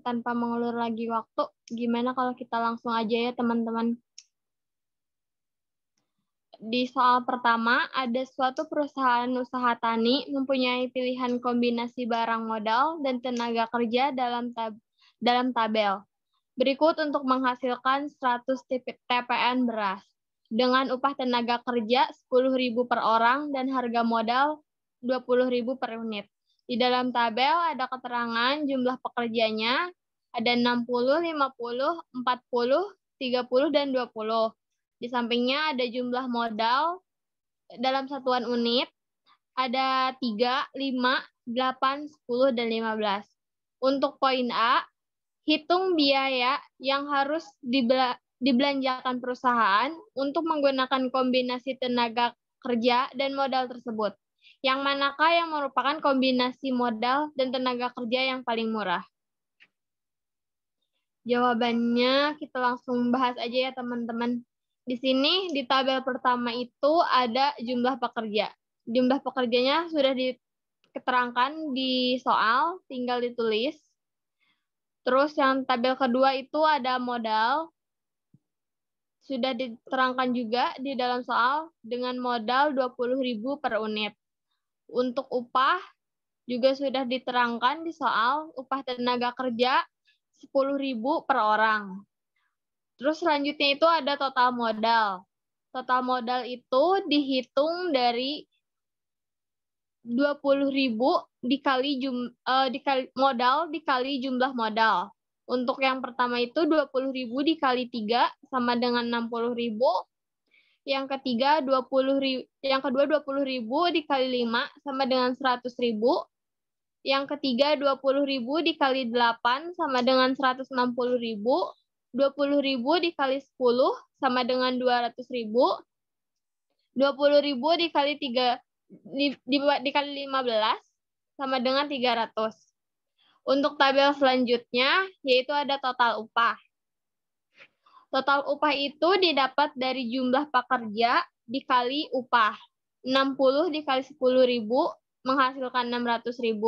Tanpa mengulur lagi waktu, gimana kalau kita langsung aja ya teman-teman. Di soal pertama, ada suatu perusahaan usaha tani mempunyai pilihan kombinasi barang modal dan tenaga kerja dalam tabel. Berikut untuk menghasilkan 100 TPN beras. Dengan upah tenaga kerja 10.000 per orang dan harga modal 20.000 per unit. Di dalam tabel ada keterangan jumlah pekerjanya, ada 60, 50, 40, 30, dan 20. Di sampingnya ada jumlah modal dalam satuan unit, ada 3, 5, 8, 10, dan 15. Untuk poin A, hitung biaya yang harus dibelanjakan perusahaan untuk menggunakan kombinasi tenaga kerja dan modal tersebut. Yang manakah yang merupakan kombinasi modal dan tenaga kerja yang paling murah? Jawabannya kita langsung bahas aja ya teman-teman. Di sini di tabel pertama itu ada jumlah pekerja. Jumlah pekerjanya sudah diterangkan di soal, tinggal ditulis. Terus yang tabel kedua itu ada modal. Sudah diterangkan juga di dalam soal dengan modal 20.000 per unit. Untuk upah juga sudah diterangkan di soal, upah tenaga kerja 10.000 per orang. Terus selanjutnya itu ada total modal. Total modal itu dihitung dari 20.000 dikali modal dikali jumlah modal. Untuk yang pertama itu 20.000 dikali 3 sama dengan 60.000. Yang ketiga 20.000, yang kedua 20.000 dikali 5 sama dengan 100.000. Yang ketiga 20.000 dikali 8 sama dengan 160.000. 20.000 dikali 10 sama dengan 200.000. 20.000 dikali 3 dikali 15 sama dengan 300. Untuk tabel selanjutnya yaitu ada total upah. Total upah itu didapat dari jumlah pekerja dikali upah. 60 dikali 10.000 menghasilkan 600.000.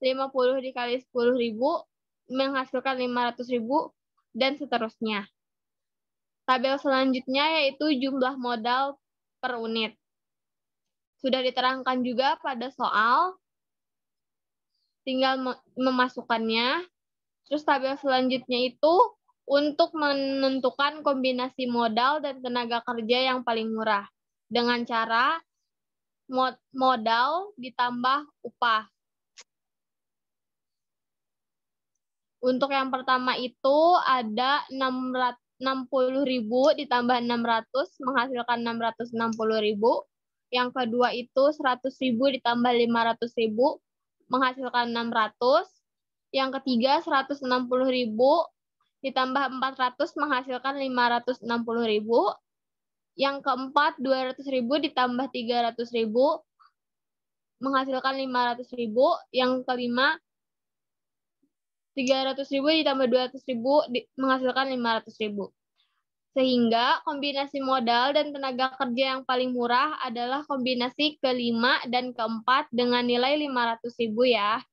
50 dikali 10.000 menghasilkan 500.000 dan seterusnya. Tabel selanjutnya yaitu jumlah modal per unit. Sudah diterangkan juga pada soal, tinggal memasukkannya. Terus tabel selanjutnya itu untuk menentukan kombinasi modal dan tenaga kerja yang paling murah dengan cara modal ditambah upah. Untuk yang pertama itu ada 60.000 ditambah 600 menghasilkan 660.000. Yang kedua itu 100.000 ditambah 500.000 menghasilkan 600. Yang ketiga 160.000 ditambah 400 menghasilkan 560.000. Yang keempat 200.000 ditambah 300.000 menghasilkan 500.000. Yang kelima 300.000 ditambah 200.000 menghasilkan 500.000. Sehingga kombinasi modal dan tenaga kerja yang paling murah adalah kombinasi kelima dan keempat dengan nilai 500.000 ya.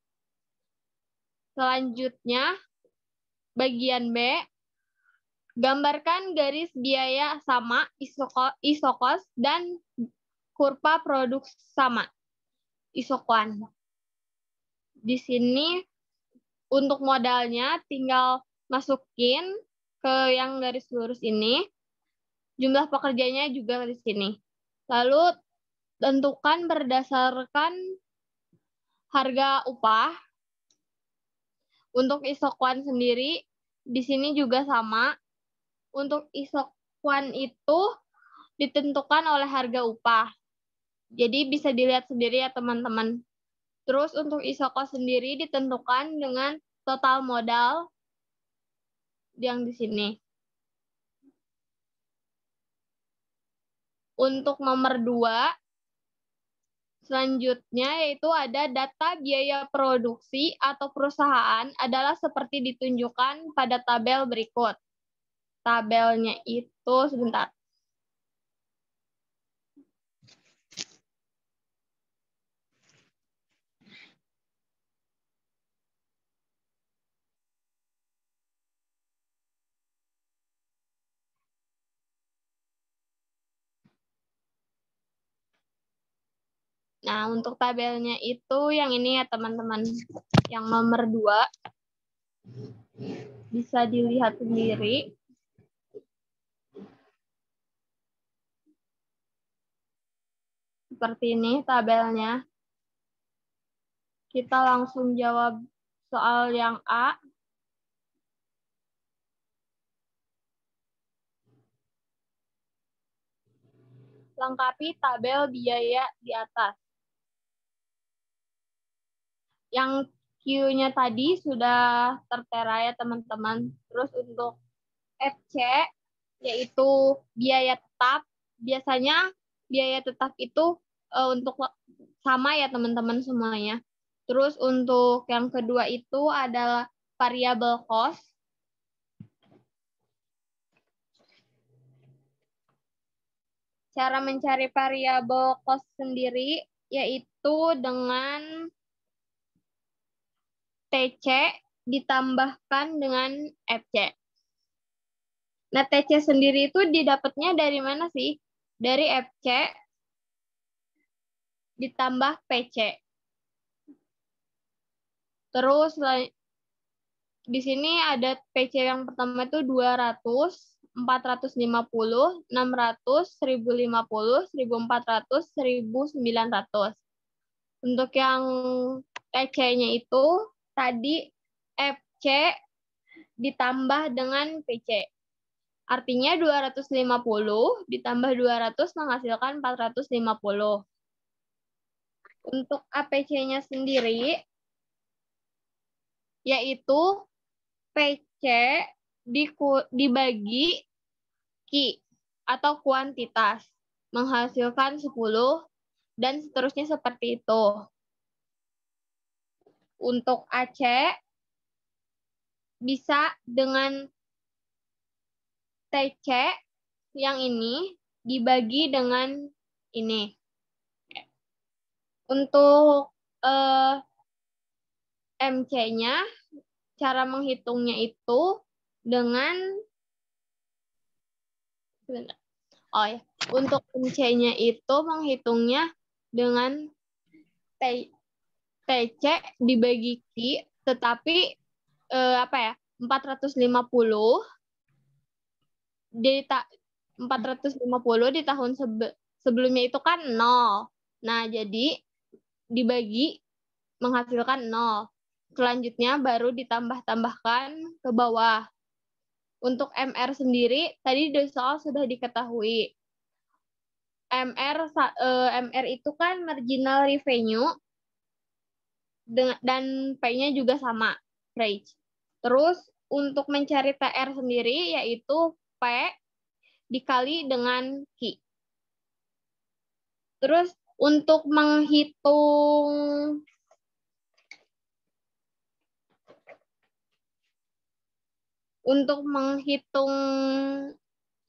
Selanjutnya, bagian B, gambarkan garis biaya sama, isokos, dan kurva produk sama, isokuan. Di sini untuk modalnya tinggal masukin ke yang garis lurus ini. Jumlah pekerjanya juga di sini. Lalu tentukan berdasarkan harga upah. Untuk isokuan sendiri di sini juga sama. Untuk isokuan itu ditentukan oleh harga upah. Jadi bisa dilihat sendiri ya teman-teman. Terus untuk isokos sendiri ditentukan dengan total modal yang di sini. Untuk nomor 2, selanjutnya yaitu ada data biaya produksi atau perusahaan adalah seperti ditunjukkan pada tabel berikut. Tabelnya itu sebentar. Nah, untuk tabelnya itu yang ini ya teman-teman, yang nomor 2. Bisa dilihat sendiri. Seperti ini tabelnya. Kita langsung jawab soal yang A. Lengkapi tabel biaya di atas. Yang Q-nya tadi sudah tertera ya teman-teman. Terus untuk FC, yaitu biaya tetap. Biasanya biaya tetap itu untuk sama ya teman-teman semuanya. Terus untuk yang kedua itu adalah variable cost. Cara mencari variable cost sendiri yaitu dengan TC ditambahkan dengan FC. Nah, TC sendiri itu didapatnya dari mana sih? Dari FC ditambah PC. Terus di sini ada PC yang pertama itu 200, 450, 600, 1050, 1400, 1900. Untuk yang TC-nya itu tadi FC ditambah dengan PC. Artinya 250 ditambah 200 menghasilkan 450. Untuk APC-nya sendiri yaitu PC dibagi Q atau kuantitas menghasilkan 10 dan seterusnya seperti itu. Untuk AC bisa dengan TC yang ini dibagi dengan ini. Untuk MC-nya, cara menghitungnya itu dengan untuk MC-nya itu menghitungnya dengan TC dibagi Q, tetapi 450 di tahun sebelumnya itu kan 0. Nah, jadi dibagi menghasilkan 0. Selanjutnya baru ditambah-tambahkan ke bawah. Untuk MR sendiri, tadi di soal sudah diketahui. MR itu kan marginal revenue, dan P-nya juga sama, price. Terus untuk mencari TR sendiri, yaitu P dikali dengan Q. Terus untuk menghitung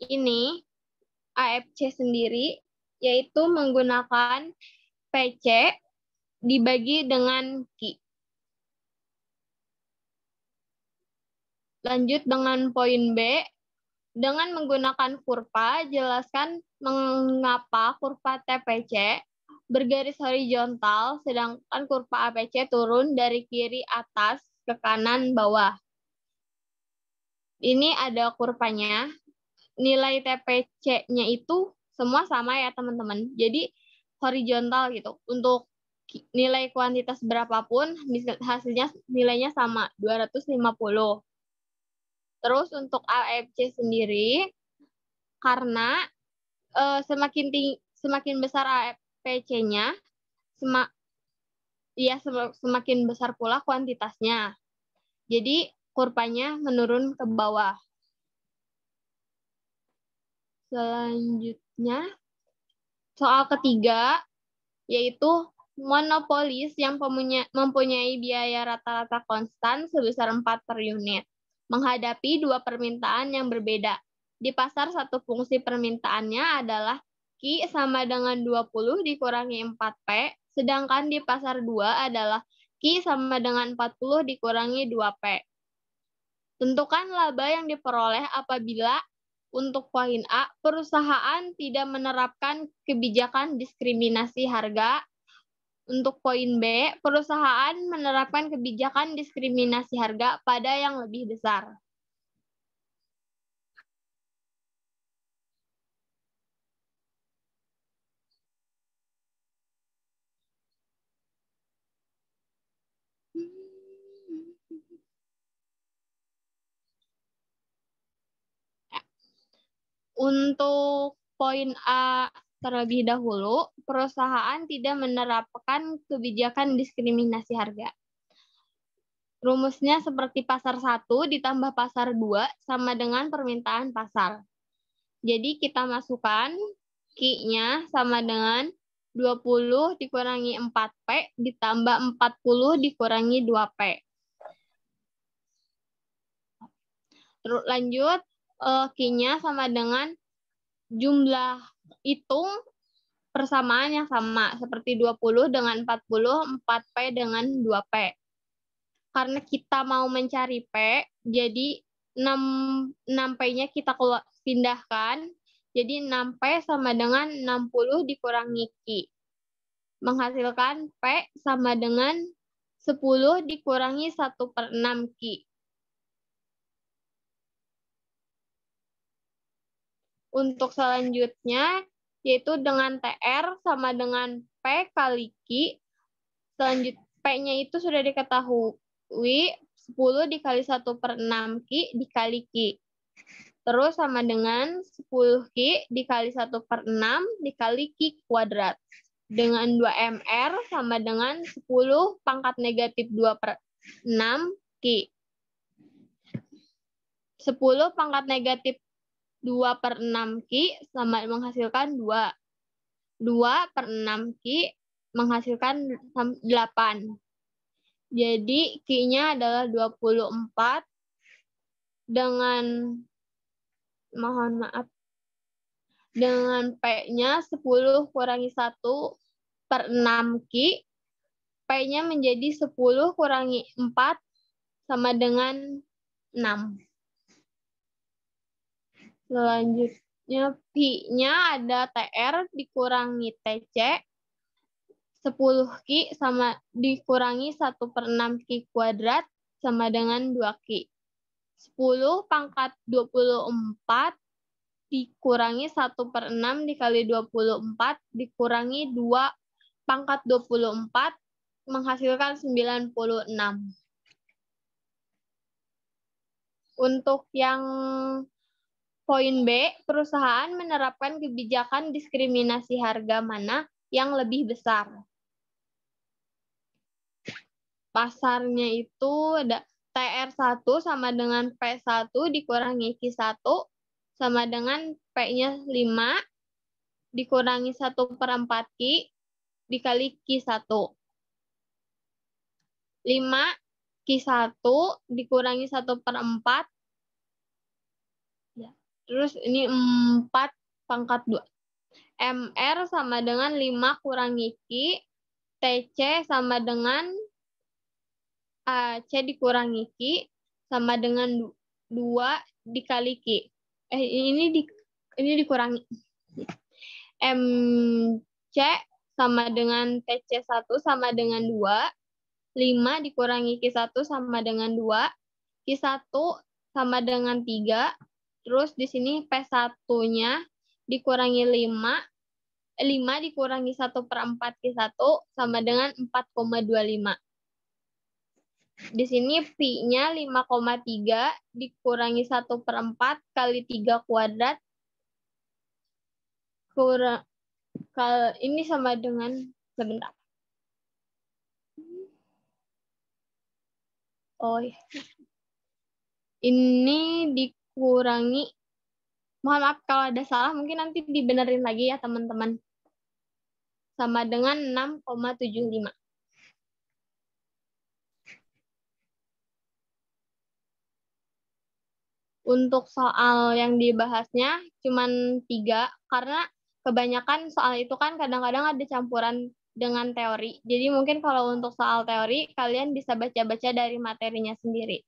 ini AFC sendiri, yaitu menggunakan PC dibagi dengan Q. Lanjut dengan poin B, dengan menggunakan kurva, jelaskan mengapa kurva TPC bergaris horizontal, sedangkan kurva APC turun dari kiri atas ke kanan bawah. Ini ada kurvanya. Nilai TPC-nya itu semua sama ya teman-teman. Jadi horizontal gitu. Untuk nilai kuantitas berapapun, hasilnya nilainya sama, 250. Terus untuk AFC sendiri, karena semakin besar AFC-nya, semakin besar pula kuantitasnya. Jadi kurvanya menurun ke bawah. Selanjutnya, soal ketiga, yaitu monopolis yang mempunyai biaya rata-rata konstan sebesar 4 per unit, menghadapi dua permintaan yang berbeda. Di pasar, satu fungsi permintaannya adalah Q sama dengan 20 dikurangi 4P, sedangkan di pasar 2 adalah Q sama dengan 40 dikurangi 2P. Tentukan laba yang diperoleh apabila untuk poin A, perusahaan tidak menerapkan kebijakan diskriminasi harga Untuk poin B, perusahaan menerapkan kebijakan diskriminasi harga pada yang lebih besar. Untuk poin A terlebih dahulu, perusahaan tidak menerapkan kebijakan diskriminasi harga. Rumusnya seperti pasar 1 ditambah pasar 2 sama dengan permintaan pasar. Jadi kita masukkan Q-nya sama dengan 20 dikurangi 4P ditambah 40 dikurangi 2P. Terus lanjut, Q-nya sama dengan jumlah hitung persamaan yang sama, seperti 20 dengan 40, 4P dengan 2P. Karena kita mau mencari P, jadi 6P-nya kita pindahkan, jadi 6P sama dengan 60 dikurangi Q. Menghasilkan P sama dengan 10 dikurangi 1/6 Q. Untuk selanjutnya, yaitu dengan TR sama dengan P kali Q. Selanjutnya, P-nya itu sudah diketahui, 10 dikali 1/6 Q dikali Q. Terus sama dengan 10 Q dikali 1/6 dikali Q kuadrat. Dengan 2MR sama dengan 10 pangkat negatif 2/6 Q. 10 pangkat negatif 2/6 Q sama menghasilkan 2. 2/6 Q menghasilkan 8. Jadi Q-nya adalah 24 dengan, mohon maaf, dengan P-nya 10 kurangi 1/6 Q, P-nya menjadi 10 kurangi 4 sama dengan 6. Selanjutnya, Pi-nya ada TR dikurangi TC, 10 Q sama dikurangi 1/6 Q kuadrat sama dengan 2 Q. 10 pangkat 24 dikurangi 1/6 dikali 24 dikurangi 2 pangkat 24 menghasilkan 96. Untuk yang poin B, perusahaan menerapkan kebijakan diskriminasi harga mana yang lebih besar. Pasarnya itu ada TR1 sama dengan P1 dikurangi Q1 sama dengan P-nya 5 dikurangi 1/4 Q dikali Q1. 5 Q1 dikurangi 1/4. Terus ini 4 pangkat 2. MR sama dengan 5 kurangi Q. TC sama dengan AC dikurangi Q sama dengan 2 dikali Q. Ini dikurangi. MC sama dengan TC1 sama dengan 2. 5 dikurangi Q1 sama dengan 2. Q1 sama dengan 3. Terus di sini P1-nya dikurangi 5. 5 dikurangi 1/4 Q1 sama dengan 4,25. Di sini Pi-nya 5,3 dikurangi 1/4 kali 3 kuadrat. Ini sama dengan, sebentar. Oh ya. Ini dikurangi, mohon maaf kalau ada salah, mungkin nanti dibenerin lagi ya teman-teman. Sama dengan 6,75. Untuk soal yang dibahasnya cuma 3, karena kebanyakan soal itu kan kadang-kadang ada campuran dengan teori. Jadi mungkin kalau untuk soal teori, kalian bisa baca-baca dari materinya sendiri.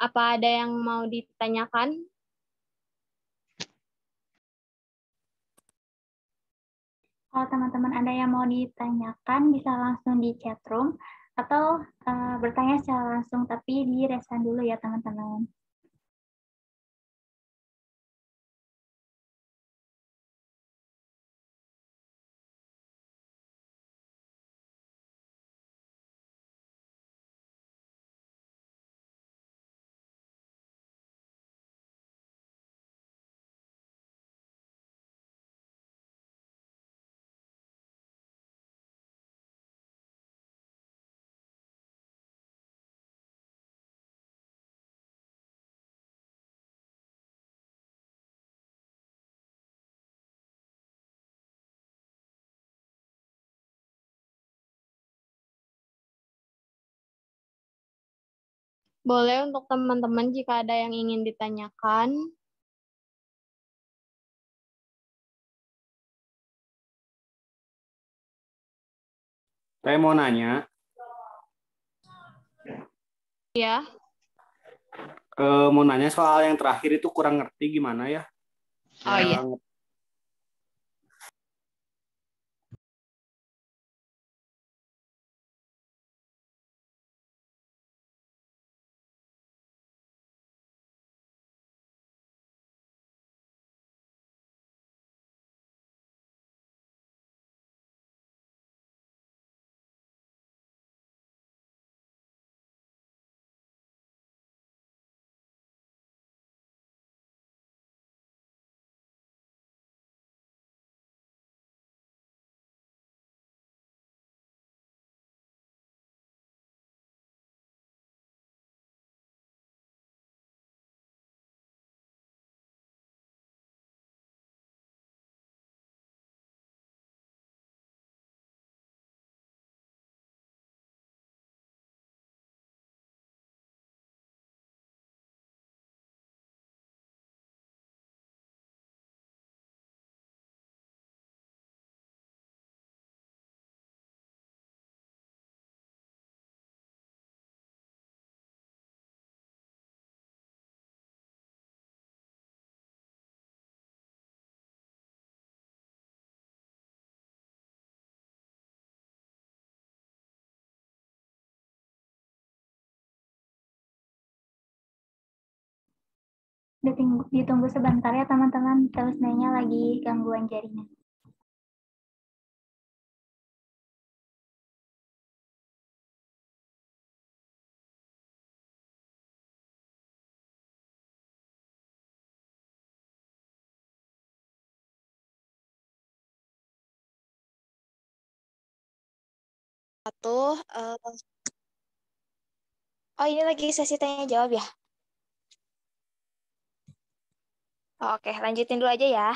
Apa ada yang mau ditanyakan? Kalau teman-teman ada yang mau ditanyakan, bisa langsung di chat room atau bertanya secara langsung, tapi di raise hand dulu ya teman-teman. Boleh untuk teman-teman jika ada yang ingin ditanyakan. Saya mau nanya, Ya, mau nanya soal yang terakhir itu kurang ngerti gimana ya? oh iya. Yang Ditunggu sebentar ya teman-teman, terus nanya lagi gangguan jaringan. Oh ini lagi sesi tanya jawab ya? Oke, lanjutin dulu aja ya.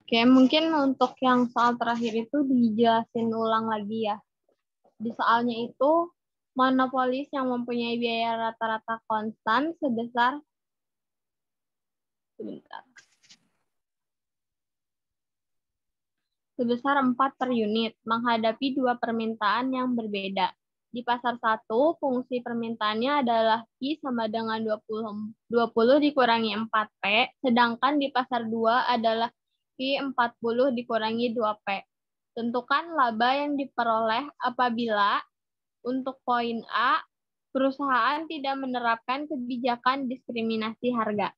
Oke, mungkin untuk yang soal terakhir itu dijelasin ulang lagi ya. Di soalnya itu, monopolis yang mempunyai biaya rata-rata konstan sebesar sebentar, sebesar 4 per unit, menghadapi dua permintaan yang berbeda. Di pasar 1, fungsi permintaannya adalah Q sama dengan 20 dikurangi 4P, sedangkan di pasar 2 adalah Q 40 dikurangi 2P. Tentukan laba yang diperoleh apabila untuk poin A, perusahaan tidak menerapkan kebijakan diskriminasi harga.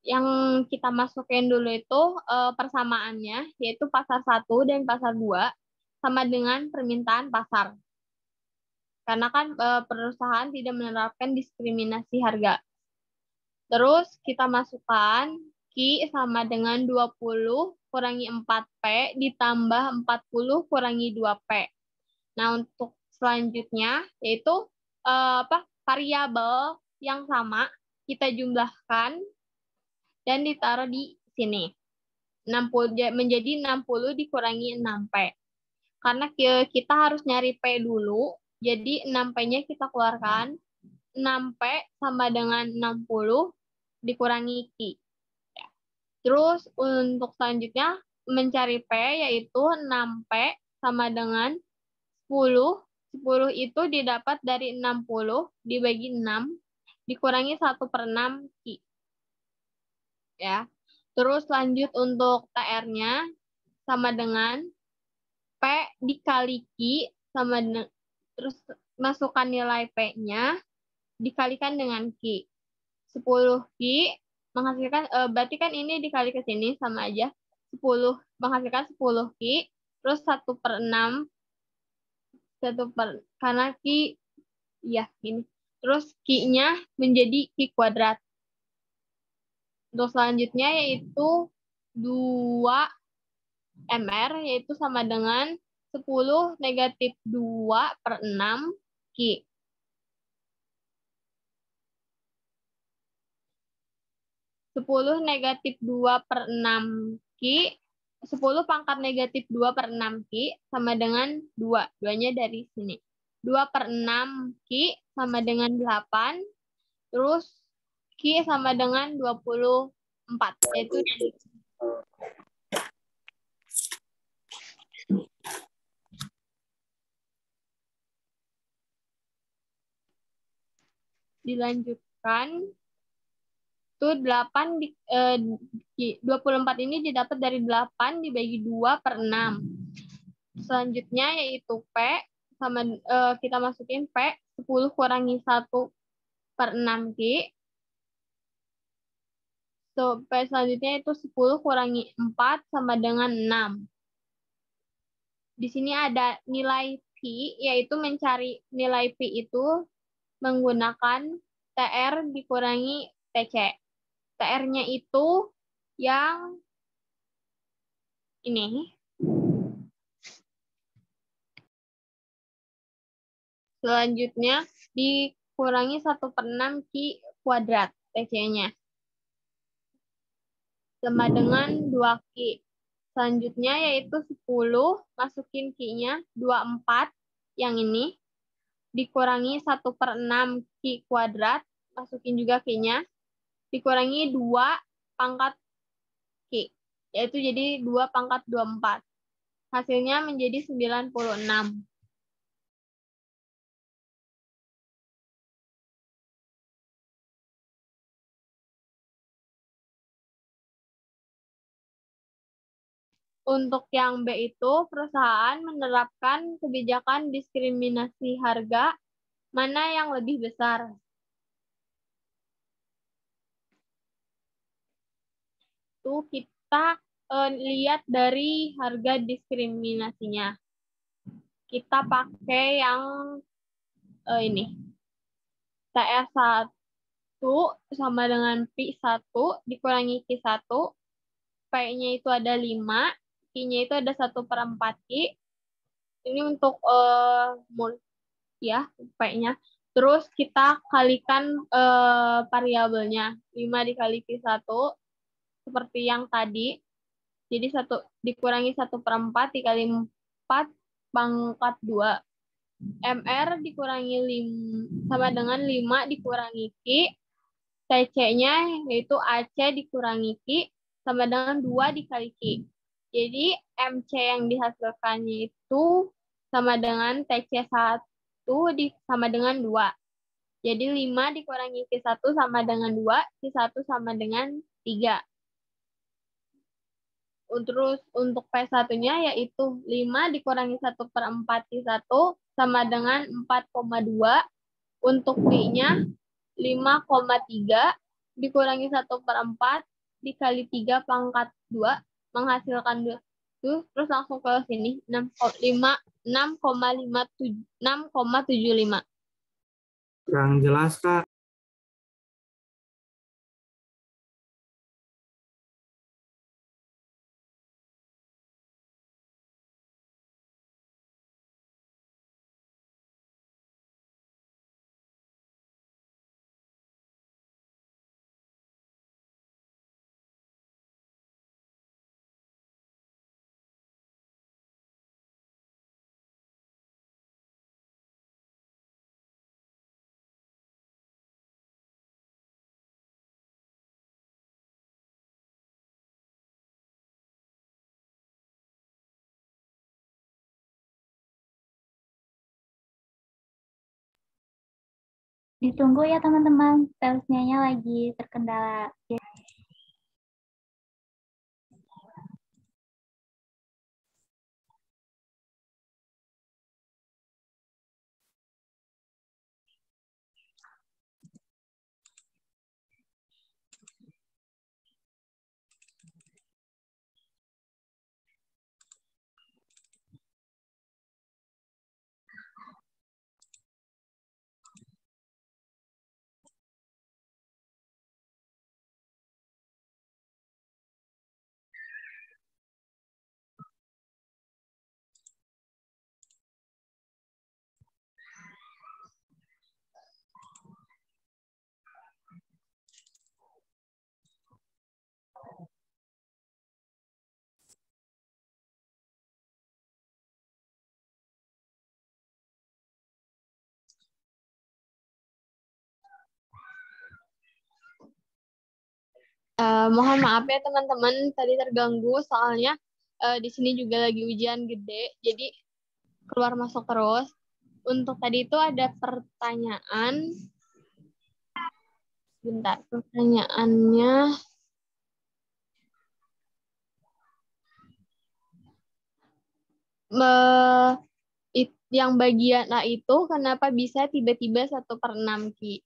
Yang kita masukin dulu itu persamaannya, yaitu pasar 1 dan pasar 2 sama dengan permintaan pasar. Karena kan perusahaan tidak menerapkan diskriminasi harga. Terus kita masukkan Q sama dengan 20 kurangi 4P ditambah 40 kurangi 2P. Nah, untuk selanjutnya yaitu variabel yang sama kita jumlahkan dan ditaruh di sini. 60 menjadi 60 dikurangi 6P. Karena kita harus nyari P dulu, jadi 6P-nya kita keluarkan. 6P sama dengan 60 dikurangi Ki. Ya. Terus untuk selanjutnya mencari P yaitu 6P sama dengan 10. 10 itu didapat dari 60 dibagi 6 dikurangi 1/6 Ki. Ya. Terus lanjut untuk TR-nya sama dengan P dikali Ki sama terus masukkan nilai P-nya dikalikan dengan Ki. 10 Ki menghasilkan berarti kan ini dikali ke sini sama aja. 10 menghasilkan 10 Ki terus 1/6 karena Ki ya ini. Terus Ki-nya menjadi Ki kuadrat. Untuk selanjutnya yaitu 2 MR yaitu sama dengan 10 negatif 2/6 Ki. 10 negatif 2/6 Ki, 10 pangkat negatif 2/6 Ki sama dengan 2. 2-nya dari sini. 2/6 Ki sama dengan 8. Terus Ki sama dengan 24. Yaitu dilanjutkan. Itu 24 ini didapat dari 8 dibagi 2/6. Selanjutnya yaitu P sama kita masukin P 10 kurangi 1/6 Ki. So, P selanjutnya itu 10 kurangi 4 sama dengan 6. Di sini ada nilai Pi, yaitu mencari nilai Pi itu menggunakan TR dikurangi TC. TR-nya itu yang ini. Selanjutnya dikurangi 1/6 Ki kuadrat TC-nya. Sama dengan 2 Ki. Selanjutnya yaitu 10, masukin Ki-nya 24 yang ini. Dikurangi 1/6 Ki kuadrat, masukin juga Ki-nya. Dikurangi 2 pangkat Ki. Yaitu jadi 2 pangkat 24. Hasilnya menjadi 96. Untuk yang B itu, perusahaan menerapkan kebijakan diskriminasi harga mana yang lebih besar. Itu kita lihat dari harga diskriminasinya. Kita pakai yang ini. TR1 sama dengan Pi1 dikurangi Ki1. P-nya itu ada 5. Ki-nya itu ada 1/4 Ki. Ini untuk ya, P-nya. Terus kita kalikan variabelnya. 5 dikali Ki1 seperti yang tadi. Jadi dikurangi 1/4 dikali 4 pangkat 2. MR dikurangi 5 sama dengan 5 dikurangi Ki. TC-nya yaitu AC dikurangi Ki sama dengan 2 dikali Ki. Jadi MC yang dihasilkannya itu sama dengan TC1 sama dengan 2. Jadi 5 dikurangi Ki1 sama dengan 2, Ki1 sama dengan 3. Terus untuk P1-nya yaitu 5 dikurangi 1/4 Ki1 sama dengan 4,2. Untuk Pi-nya 5,3 dikurangi 1/4 dikali 3 pangkat 2 menghasilkan 2. Terus langsung ke sini 6,75. Kurang jelas, Kak. Ditunggu ya teman-teman, tesnya lagi terkendala. Mohon maaf ya teman-teman, tadi terganggu soalnya di sini juga lagi hujan gede, jadi keluar masuk terus. Untuk tadi itu ada pertanyaan, bentar, pertanyaannya yang bagian A itu kenapa bisa tiba-tiba 1/6 Ki?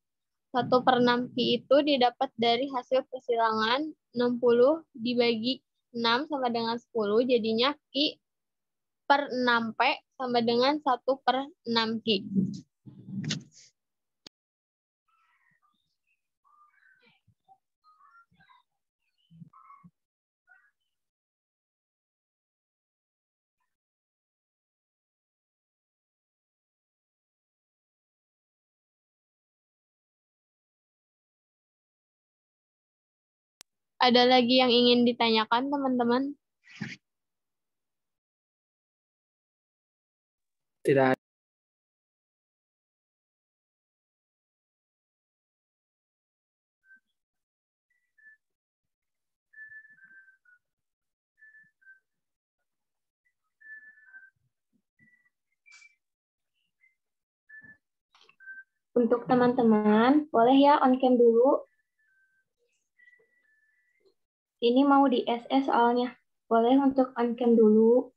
1/6 Ki itu didapat dari hasil persilangan 60 dibagi 6 sama dengan 10, jadinya Ki per 6P sama dengan 1/6 Ki. Ada lagi yang ingin ditanyakan, teman-teman? Tidak. Untuk teman-teman, boleh ya on cam dulu. Ini mau di SS soalnya. Boleh untuk on cam dulu.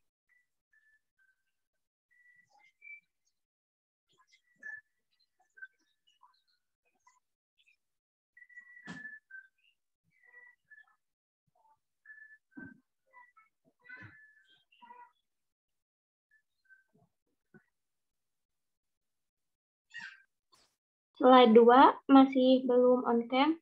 Slide 2 masih belum on cam.